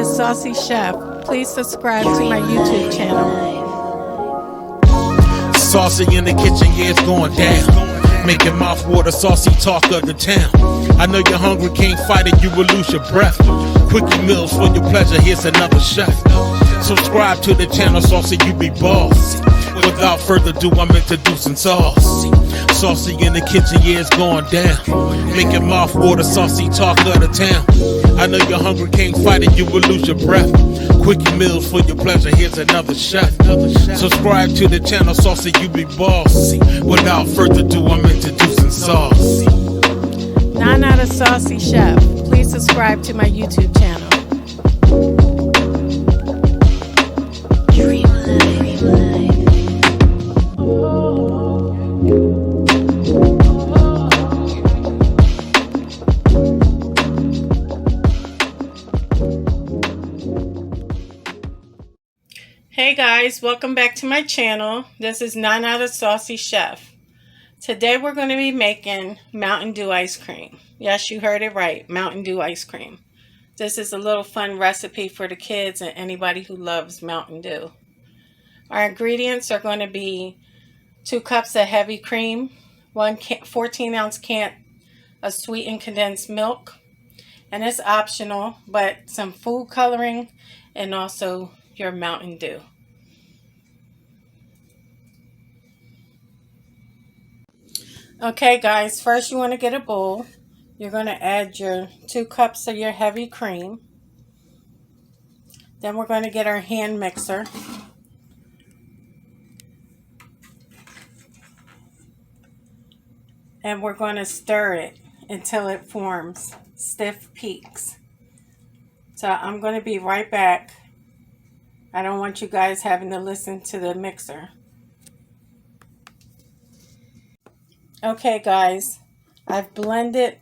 the Saucy Chef. Please subscribe to my YouTube channel. Saucy in the kitchen, yeah, it's going down. Making mouthwater, saucy talk of the town. I know you're hungry, can't fight it, you will lose your breath. Quickie meals for your pleasure, here's another chef. Subscribe to the channel, Saucy, you be boss. Without further ado, I'm introducing Saucy. Saucy in the kitchen, yeah, it's going down. Making mouthwater, saucy talk of the town. I know you're hungry, can't fight it, you will lose your breath. Quickie meals for your pleasure, here's another chef. Subscribe to the channel, Saucy, you be bossy. Without further ado, I'm introducing Saucy. Nana the Saucy Chef. Please subscribe to my YouTube channel. Hey guys, welcome back to my channel. This is Nana the Saucy Chef. Today we're going to be making Mountain Dew ice cream. Yes, you heard it right, Mountain Dew ice cream. This is a little fun recipe for the kids and anybody who loves Mountain Dew. Our ingredients are going to be 2 cups of heavy cream, 1 14-ounce can of sweetened condensed milk, and it's optional, but some food coloring and also your Mountain Dew. Okay guys, first you want to get a bowl. You're going to add your 2 cups of your heavy cream. Then we're going to get our hand mixer. And we're going to stir it until it forms stiff peaks. So I'm going to be right back. I don't want you guys having to listen to the mixer. Okay guys, I've blended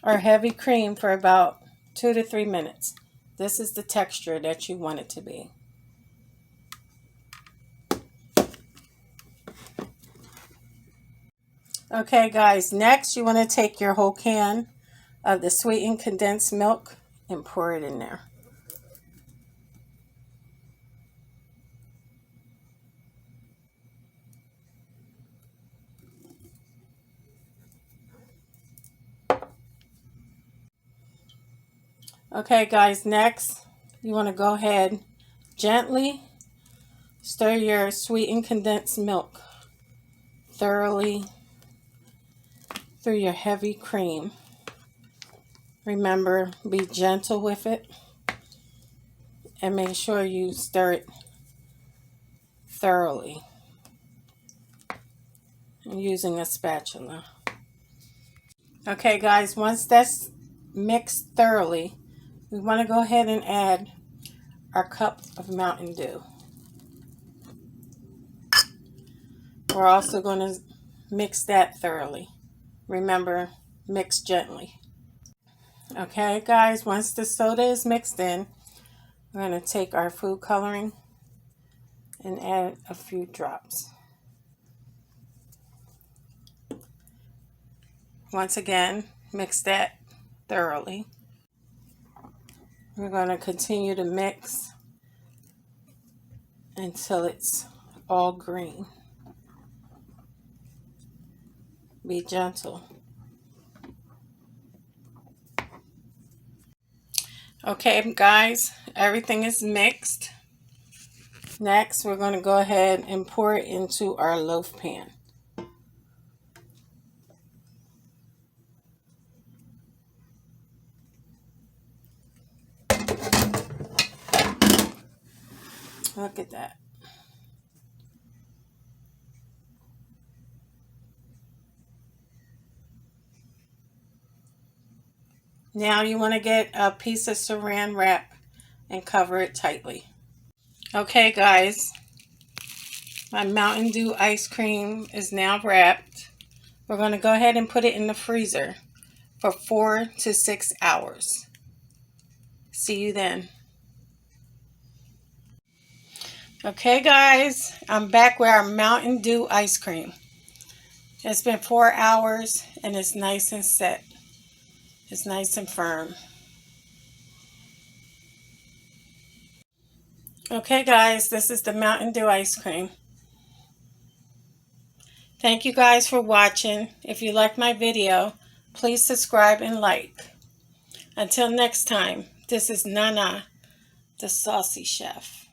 our heavy cream for about 2 to 3 minutes. This is the texture that you want it to be. Okay guys, next you want to take your whole can of the sweetened condensed milk and pour it in there. Okay guys, next you want to go ahead gently stir your sweetened condensed milk thoroughly through your heavy cream. Remember, be gentle with it and make sure you stir it thoroughly using a spatula. Okay guys, once that's mixed thoroughly, we want to go ahead and add our cup of Mountain Dew. We're also going to mix that thoroughly. Remember, mix gently. Okay guys, once the soda is mixed in, we're going to take our food coloring and add a few drops. Once again, mix that thoroughly. We're going to continue to mix until it's all green. Be gentle. Okay guys, everything is mixed. Next, we're going to go ahead and pour it into our loaf pan. Look at that. Now you want to get a piece of saran wrap and cover it tightly. Okay guys, my Mountain Dew ice cream is now wrapped. We're going to go ahead and put it in the freezer for 4 to 6 hours. See you then. Okay guys, I'm back with our Mountain Dew ice cream. It's been 4 hours and it's nice and set. It's nice and firm. Okay guys, this is the Mountain Dew ice cream. Thank you guys for watching. If you like my video, please subscribe and like. Until next time, this is Nana, the Saucy Chef.